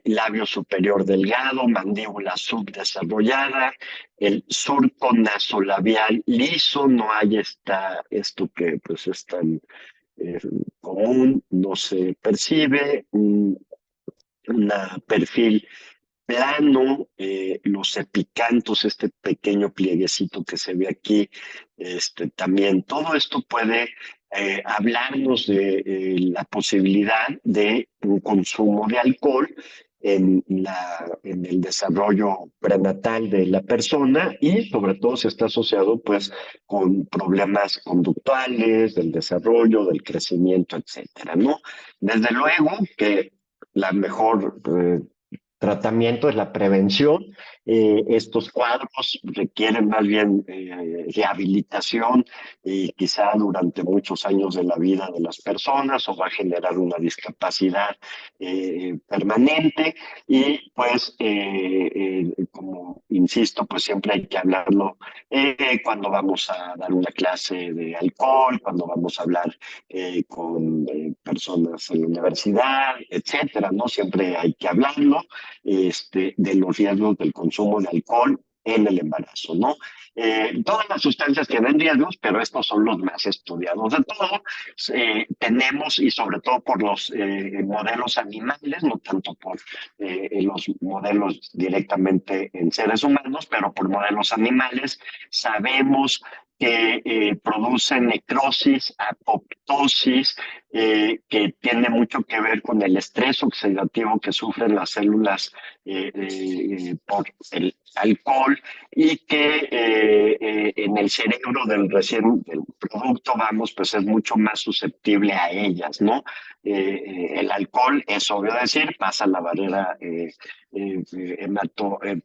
labio superior delgado, mandíbula subdesarrollada, el surco nasolabial liso. No hay esto que pues es tan eh, común, no se percibe, un perfil plano, los epicantos, este pequeño plieguecito que se ve aquí, también todo esto puede hablarnos de la posibilidad de un consumo de alcohol en el desarrollo prenatal de la persona, y sobre todo si está asociado pues con problemas conductuales, del desarrollo, del crecimiento, etcétera, ¿no? Desde luego que la mejor tratamiento es la prevención. Estos cuadros requieren más bien rehabilitación, y quizá durante muchos años de la vida de las personas, o va a generar una discapacidad permanente. Y pues, como insisto, pues siempre hay que hablarlo cuando vamos a dar una clase de alcohol, cuando vamos a hablar con personas en la universidad, etcétera, ¿no? Siempre hay que hablarlo de los riesgos del consumo de alcohol en el embarazo, ¿no? Todas las sustancias tienen riesgos, pero estos son los más estudiados de todo. Tenemos, y sobre todo por los modelos animales, no tanto por los modelos directamente en seres humanos, pero por modelos animales, sabemos que producen necrosis, apoptosis, que tiene mucho que ver con el estrés oxidativo que sufren las células por el alcohol, y que en el cerebro del producto, vamos, pues es mucho más susceptible a ellas, ¿no? El alcohol, es obvio decir, pasa la barrera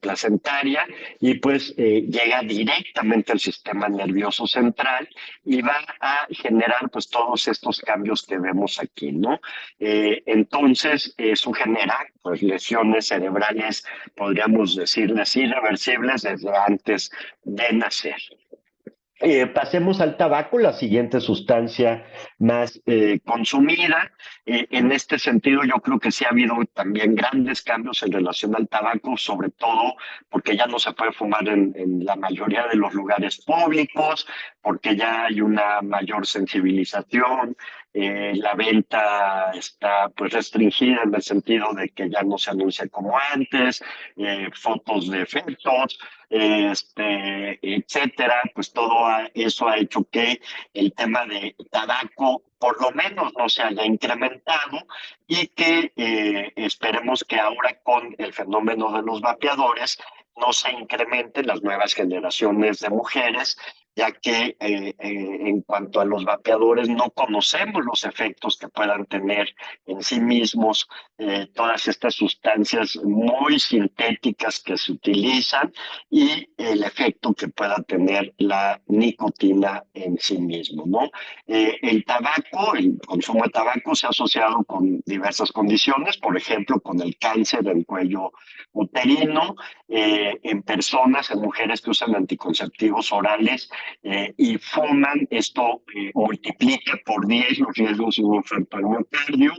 placentaria, y pues llega directamente al sistema nervioso central, y va a generar pues todos estos cambios que vemos aquí, ¿no? Entonces, eso genera pues lesiones cerebrales, podríamos decirles, irreversibles desde antes de nacer. Pasemos al tabaco, la siguiente sustancia más consumida. En este sentido, yo creo que sí ha habido también grandes cambios en relación al tabaco, sobre todo porque ya no se puede fumar en la mayoría de los lugares públicos, porque ya hay una mayor sensibilización. La venta está pues restringida en el sentido de que ya no se anuncia como antes, fotos de efectos, etcétera, pues eso ha hecho que el tema de tabaco por lo menos no se haya incrementado y que esperemos que ahora con el fenómeno de los vapeadores no se incrementen las nuevas generaciones de mujeres, ya que en cuanto a los vapeadores no conocemos los efectos que puedan tener en sí mismos todas estas sustancias muy sintéticas que se utilizan y el efecto que pueda tener la nicotina en sí mismo, ¿no? El tabaco, el consumo de tabaco se ha asociado con diversas condiciones, por ejemplo, con el cáncer del cuello uterino, en personas, en mujeres que usan anticonceptivos orales y fuman, esto multiplica por 10 los riesgos de un infarto al miocardio,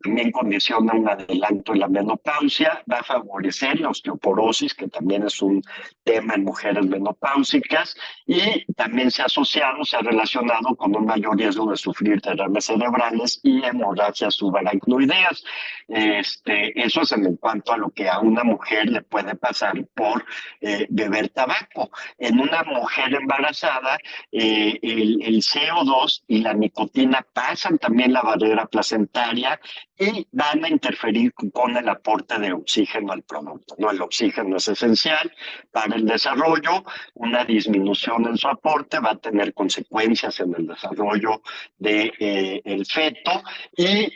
también condiciona un adelanto en la menopausia, va a favorecer la osteoporosis, que también es un tema en mujeres menopáusicas, y también se ha asociado, se ha relacionado con un mayor riesgo de sufrir derrames cerebrales y hemorragias subaracnoideas. Eso es en cuanto a lo que a una mujer le puede pasar por beber tabaco. En una mujer embarazada, el CO2 y la nicotina pasan también la barrera placentaria y van a interferir con el aporte de oxígeno al producto, ¿no? El oxígeno es esencial para el desarrollo, una disminución en su aporte va a tener consecuencias en el desarrollo de, el feto y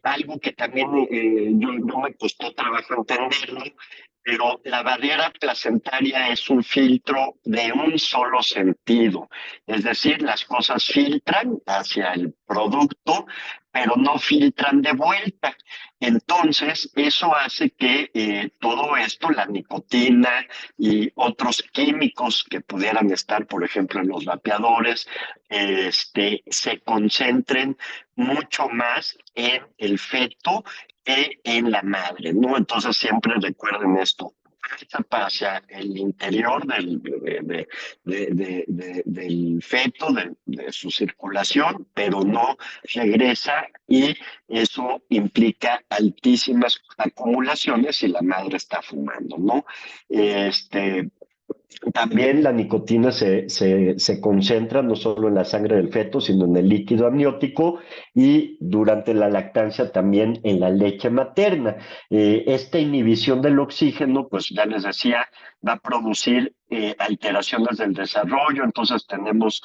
algo que también yo me costó trabajo entenderlo, pero la barrera placentaria es un filtro de un solo sentido, es decir, las cosas filtran hacia el producto, pero no filtran de vuelta. Entonces, eso hace que todo esto, la nicotina y otros químicos que pudieran estar, por ejemplo, en los vapeadores, se concentren mucho más en el feto que en la madre, ¿no? Entonces, siempre recuerden esto. Pasa hacia el interior del feto, de su circulación, pero no regresa y eso implica altísimas acumulaciones si la madre está fumando, ¿no? Este, También la nicotina se concentra no solo en la sangre del feto, sino en el líquido amniótico y durante la lactancia también en la leche materna. Esta inhibición del oxígeno, pues ya les decía, va a producir alteraciones del desarrollo, entonces tenemos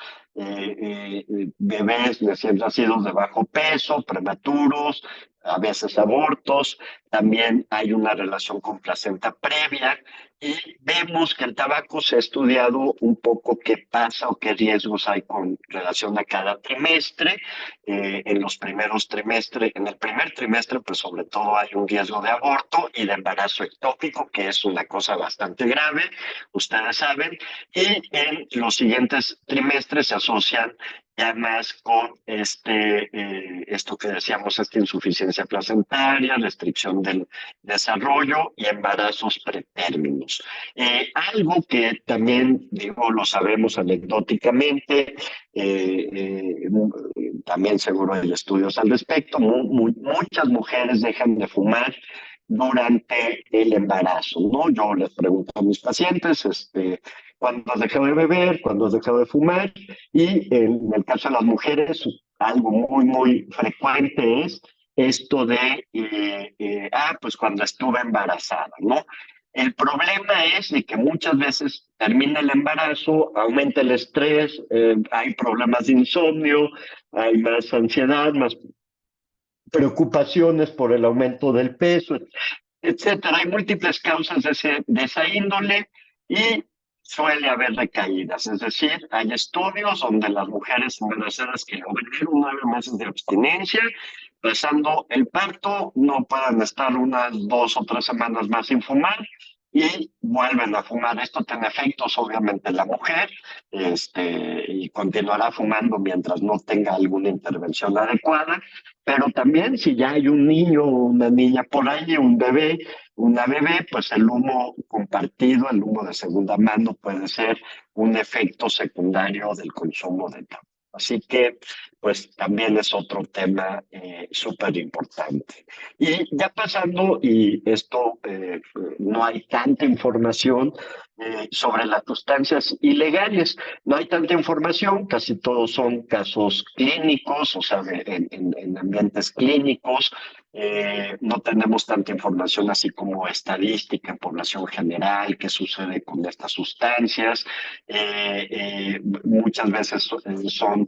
bebés recién nacidos de bajo peso, prematuros, a veces abortos, también hay una relación con placenta previa, y vemos que el tabaco se ha estudiado un poco qué pasa o qué riesgos hay con relación a cada trimestre. En los primeros trimestres, en el primer trimestre, pues sobre todo hay un riesgo de aborto y de embarazo ectópico, que es una cosa bastante grave, ustedes saben, y en los siguientes trimestres se asocian ya más con esto que decíamos, esta insuficiencia placentaria, restricción del desarrollo y embarazos pretérminos. Algo que también, digo, lo sabemos anecdóticamente, también seguro hay estudios al respecto, muchas mujeres dejan de fumar durante el embarazo, ¿no? Yo les pregunto a mis pacientes, ¿cuándo has dejado de beber? ¿Cuándo has dejado de fumar? Y en el caso de las mujeres, algo muy frecuente es esto de, pues cuando estuve embarazada, ¿no? El problema es de que muchas veces termina el embarazo, aumenta el estrés, hay problemas de insomnio, hay más ansiedad, más preocupaciones por el aumento del peso, etcétera. Hay múltiples causas de esa índole y suele haber recaídas. Es decir, hay estudios donde las mujeres embarazadas que lograron 9 meses de abstinencia, pasando el parto, no pueden estar unas 2 o 3 semanas más sin fumar y vuelven a fumar. Esto tiene efectos, obviamente, en la mujer, y continuará fumando mientras no tenga alguna intervención adecuada. Pero también si ya hay un niño o una niña por ahí, un bebé, una bebé, pues el humo compartido, el humo de segunda mano puede ser un efecto secundario del consumo de tabaco. Así que, pues también es otro tema súper importante. Y ya pasando, y esto no hay tanta información sobre las sustancias ilegales, no hay tanta información, casi todos son casos clínicos, o sea, en ambientes clínicos, no tenemos tanta información así como estadística en población general, qué sucede con estas sustancias. Muchas veces son,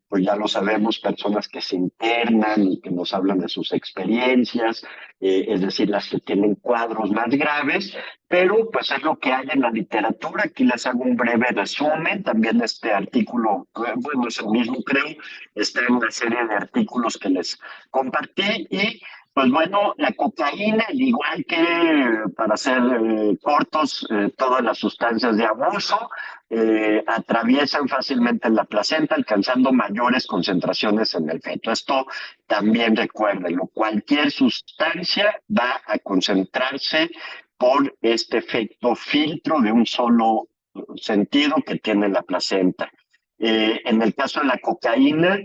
pues ya lo sabemos, personas que se internan y que nos hablan de sus experiencias, es decir, las que tienen cuadros más graves, pero pues es lo que hay en la literatura. Aquí les hago un breve resumen. También este artículo, bueno, es el mismo creo, está en una serie de artículos que les compartí y pues bueno, la cocaína, al igual que para ser cortos, todas las sustancias de abuso atraviesan fácilmente la placenta, alcanzando mayores concentraciones en el feto. Esto también recuérdenlo, cualquier sustancia va a concentrarse por este efecto filtro de un solo sentido que tiene la placenta. En el caso de la cocaína,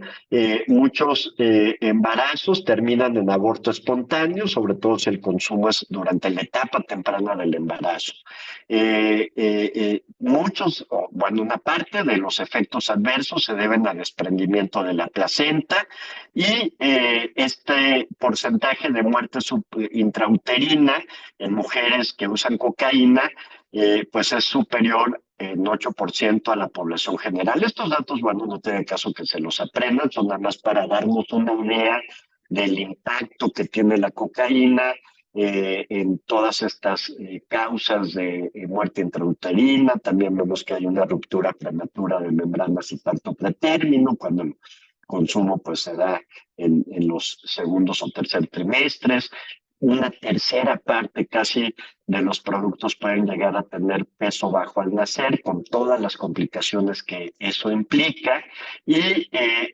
muchos embarazos terminan en aborto espontáneo, sobre todo si el consumo es durante la etapa temprana del embarazo. Muchos, bueno, una parte de los efectos adversos se deben al desprendimiento de la placenta y este porcentaje de muerte intrauterina en mujeres que usan cocaína, pues es superior en 8% a la población general. Estos datos, bueno, no tiene caso que se los aprendan, son nada más para darnos una idea del impacto que tiene la cocaína en todas estas causas de muerte intrauterina. También vemos que hay una ruptura prematura de membranas y parto pretérmino cuando el consumo pues se da en los segundos o tercer trimestres. Una tercera parte casi de los productos pueden llegar a tener peso bajo al nacer, con todas las complicaciones que eso implica. Y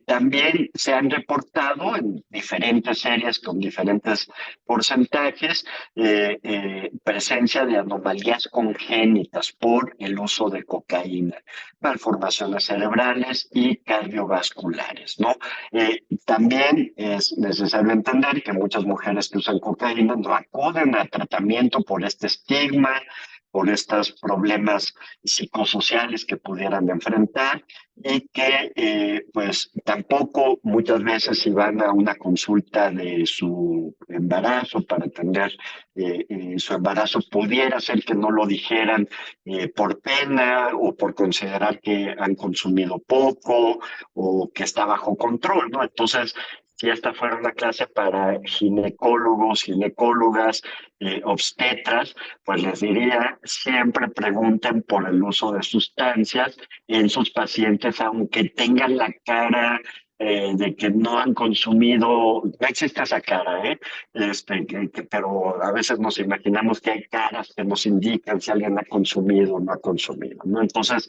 también se han reportado en diferentes series con diferentes porcentajes presencia de anomalías congénitas por el uso de cocaína, malformaciones cerebrales y cardiovasculares, ¿no? También es necesario entender que muchas mujeres que usan cocaína no acuden a tratamiento por este estigma, por estos problemas psicosociales que pudieran enfrentar y que pues tampoco muchas veces si van a una consulta de su embarazo para atender su embarazo, pudiera ser que no lo dijeran por pena o por considerar que han consumido poco o que está bajo control, ¿no? Entonces, si esta fuera una clase para ginecólogos, ginecólogas, obstetras, pues les diría, siempre pregunten por el uso de sustancias en sus pacientes, aunque tengan la cara de que no han consumido, no existe esa cara, pero a veces nos imaginamos que hay caras que nos indican si alguien ha consumido o no ha consumido, ¿no? Entonces,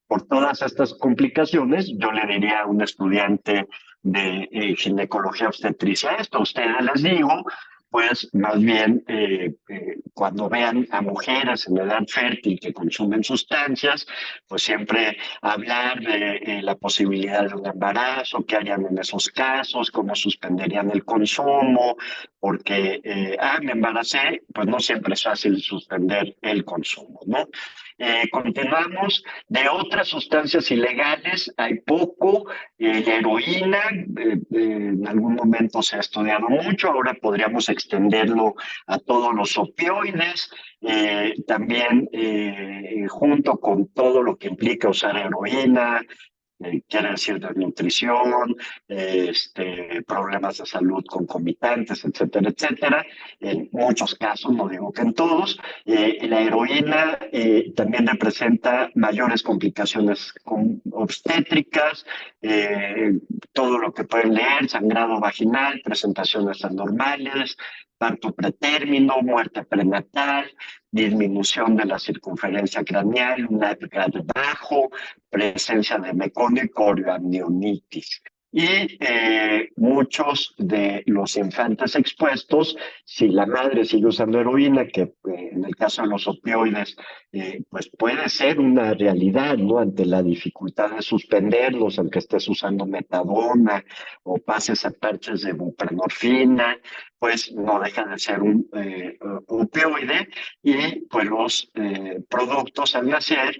por todas estas complicaciones, yo le diría a un estudiante de ginecología obstetricia esto. A ustedes les digo, pues más bien cuando vean a mujeres en edad fértil que consumen sustancias, pues siempre hablar de la posibilidad de un embarazo, qué harían en esos casos, cómo suspenderían el consumo, porque, me embaracé, pues no siempre es fácil suspender el consumo, ¿no? Continuamos. De otras sustancias ilegales hay poco. La heroína, en algún momento se ha estudiado mucho, ahora podríamos extenderlo a todos los opioides, también junto con todo lo que implica usar heroína, quiere decir desnutrición, problemas de salud concomitantes, etcétera, etcétera. En muchos casos, no digo que en todos, la heroína también representa mayores complicaciones obstétricas, eh, todo lo que pueden leer, sangrado vaginal, presentaciones anormales, parto pretérmino, muerte prenatal, disminución de la circunferencia craneal, un Apgar bajo, presencia de meconio y corioamnionitis. Y muchos de los infantes expuestos, si la madre sigue usando heroína, que en el caso de los opioides, pues puede ser una realidad, ¿no? Ante la dificultad de suspenderlos, aunque estés usando metadona o pases a parches de buprenorfina, pues no deja de ser un opioide y pues los productos al nacer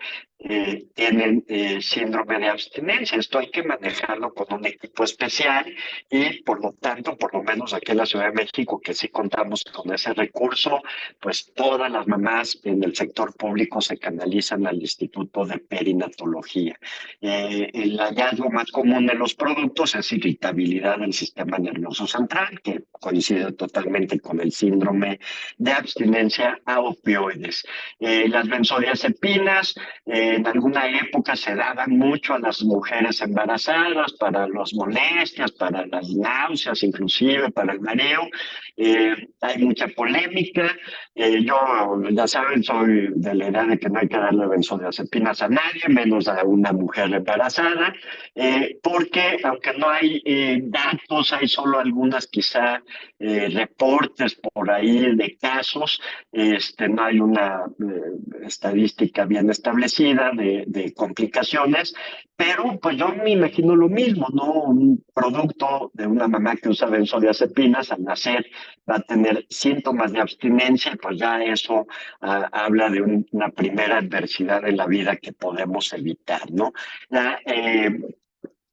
tienen síndrome de abstinencia. Esto hay que manejarlo con un equipo especial y por lo tanto, por lo menos aquí en la Ciudad de México, que sí contamos con ese recurso, pues todas las mamás en el sector público se canalizan al Instituto de Perinatología. El hallazgo más común de los productos es irritabilidad del sistema nervioso central, que coincide totalmente con el síndrome de abstinencia a opioides. Las benzodiazepinas en alguna época se daban mucho a las mujeres embarazadas para las molestias, para las náuseas, inclusive para el mareo. Hay mucha polémica. Yo, ya saben, soy de la idea de que no hay que darle benzodiazepinas a nadie, menos a una mujer embarazada, porque aunque no hay datos, hay solo algunas quizá reportes por ahí de casos, no hay una estadística bien establecida de complicaciones, pero pues yo me imagino lo mismo, ¿no? Un producto de una mamá que usa benzodiazepinas al nacer va a tener síntomas de abstinencia, pues ya eso habla de una primera adversidad en la vida que podemos evitar, ¿no? La, eh,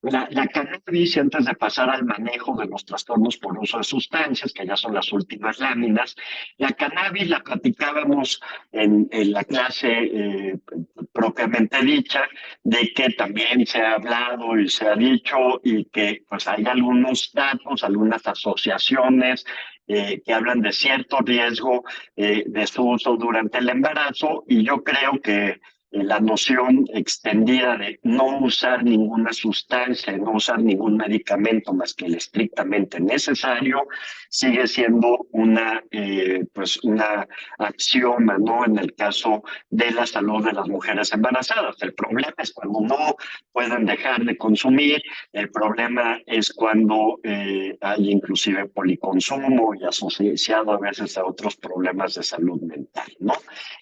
la cannabis, y antes de pasar al manejo de los trastornos por uso de sustancias, que ya son las últimas láminas, la cannabis la platicábamos en la clase propiamente dicha, de que también se ha hablado y se ha dicho y que pues hay algunos datos, algunas asociaciones que hablan de cierto riesgo de su uso durante el embarazo y yo creo que la noción extendida de no usar ninguna sustancia, no usar ningún medicamento más que el estrictamente necesario, sigue siendo pues una axioma, ¿no? En el caso de la salud de las mujeres embarazadas. El problema es cuando no pueden dejar de consumir, el problema es cuando hay inclusive policonsumo y asociado a veces a otros problemas de salud mental, ¿no?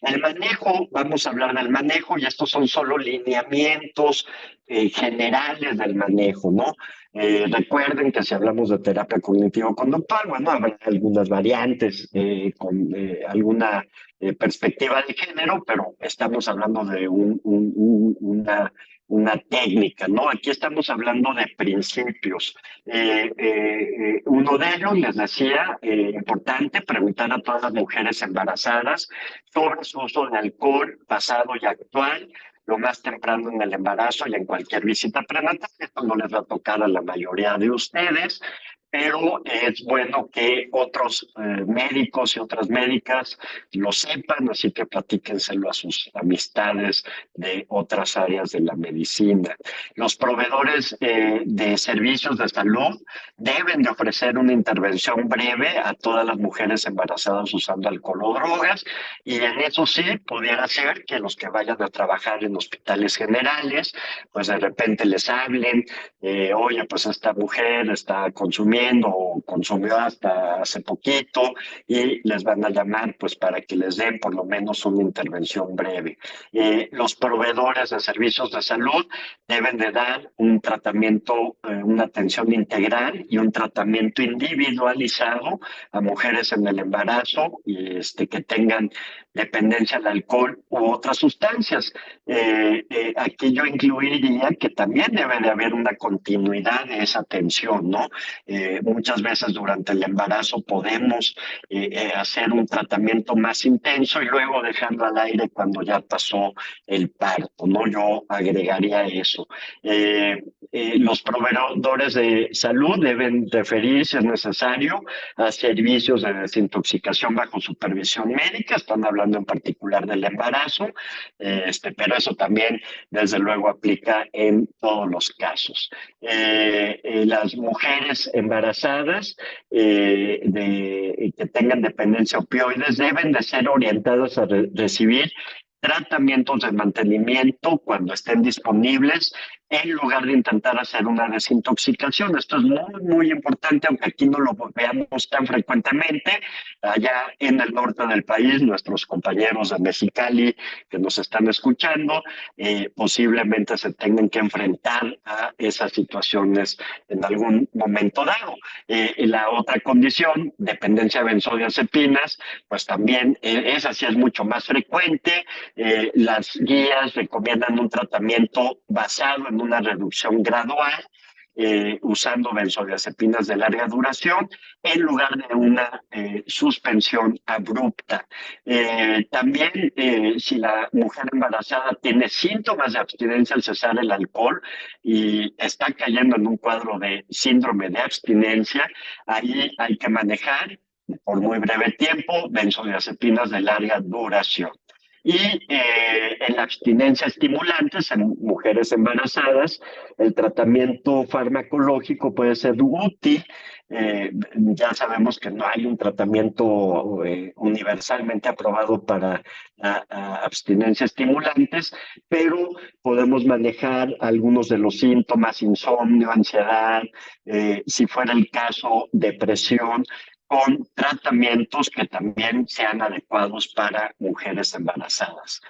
El manejo, vamos a hablar del manejo y estos son solo lineamientos generales del manejo, ¿no? Recuerden que si hablamos de terapia cognitivo-conductual, bueno, habrá algunas variantes con alguna perspectiva de género, pero estamos hablando de una técnica, ¿no? Aquí estamos hablando de principios. Uno de ellos, les decía, importante, preguntar a todas las mujeres embarazadas sobre su uso de alcohol pasado y actual, lo más temprano en el embarazo y en cualquier visita prenatal. Esto no les va a tocar a la mayoría de ustedes, pero es bueno que otros médicos y otras médicas lo sepan, así que platíquenselo a sus amistades de otras áreas de la medicina. Los proveedores de servicios de salud deben de ofrecer una intervención breve a todas las mujeres embarazadas usando alcohol o drogas, y en eso sí, pudiera ser que los que vayan a trabajar en hospitales generales, pues de repente les hablen, oye, pues esta mujer está consumiendo o consumió hasta hace poquito y les van a llamar pues para que les den por lo menos una intervención breve. Los proveedores de servicios de salud deben de dar un tratamiento, una atención integral y un tratamiento individualizado a mujeres en el embarazo y que tengan dependencia al alcohol u otras sustancias. Aquí yo incluiría que también debe de haber una continuidad de esa atención, ¿no? muchas veces durante el embarazo podemos hacer un tratamiento más intenso y luego dejarlo al aire cuando ya pasó el parto, ¿no? Yo agregaría eso. Los proveedores de salud deben referir, si es necesario, a servicios de desintoxicación bajo supervisión médica. Están hablando en particular del embarazo, pero eso también, desde luego, aplica en todos los casos. Las mujeres embarazadas que tengan dependencia opioides deben de ser orientadas a recibir tratamientos de mantenimiento cuando estén disponibles en lugar de intentar hacer una desintoxicación. Esto es muy, muy importante, aunque aquí no lo veamos tan frecuentemente. Allá en el norte del país, nuestros compañeros de Mexicali que nos están escuchando, posiblemente se tengan que enfrentar a esas situaciones en algún momento dado. La otra condición, dependencia de benzodiazepinas, pues también esa sí es mucho más frecuente. Las guías recomiendan un tratamiento basado en una reducción gradual, usando benzodiazepinas de larga duración en lugar de una suspensión abrupta. También, si la mujer embarazada tiene síntomas de abstinencia al cesar el alcohol y está cayendo en un cuadro de síndrome de abstinencia, ahí hay que manejar por muy breve tiempo benzodiazepinas de larga duración. Y en la abstinencia estimulantes en mujeres embarazadas, el tratamiento farmacológico puede ser útil. Ya sabemos que no hay un tratamiento universalmente aprobado para abstinencia estimulantes, pero podemos manejar algunos de los síntomas: insomnio, ansiedad, si fuera el caso, depresión, con tratamientos que también sean adecuados para mujeres embarazadas.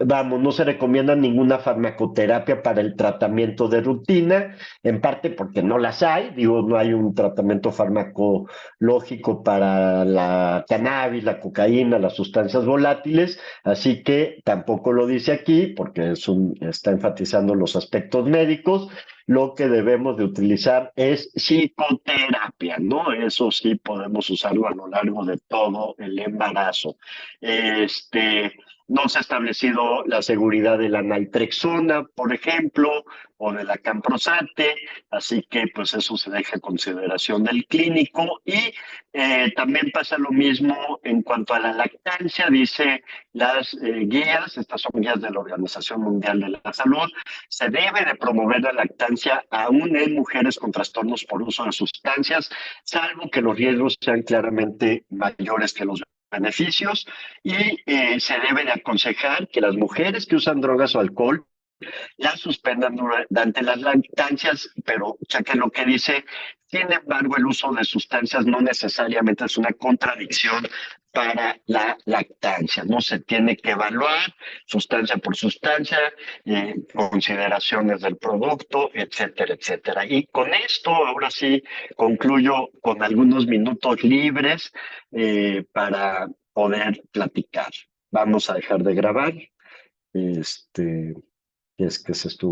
Vamos, no se recomienda ninguna farmacoterapia para el tratamiento de rutina, en parte porque no las hay. Digo, no hay un tratamiento farmacológico para la cannabis, la cocaína, las sustancias volátiles, así que tampoco lo dice aquí porque está enfatizando los aspectos médicos. Lo que debemos de utilizar es psicoterapia, ¿no? Eso sí podemos usarlo a lo largo de todo el embarazo. No se ha establecido la seguridad de la naltrexona, por ejemplo, o de la camprosate, así que pues eso se deja a consideración del clínico. Y también pasa lo mismo en cuanto a la lactancia. Dice las guías, estas son guías de la Organización Mundial de la Salud: se debe de promover la lactancia aún en mujeres con trastornos por uso de sustancias, salvo que los riesgos sean claramente mayores que los beneficios. Y se debe de aconsejar que las mujeres que usan drogas o alcohol las suspendan durante las lactancias, pero chequen lo que dice: sin embargo, el uso de sustancias no necesariamente es una contradicción para la lactancia. No se tiene que evaluar sustancia por sustancia, consideraciones del producto, etcétera, etcétera. Y con esto, ahora sí, concluyo con algunos minutos libres para poder platicar. Vamos a dejar de grabar. Es que se estuvo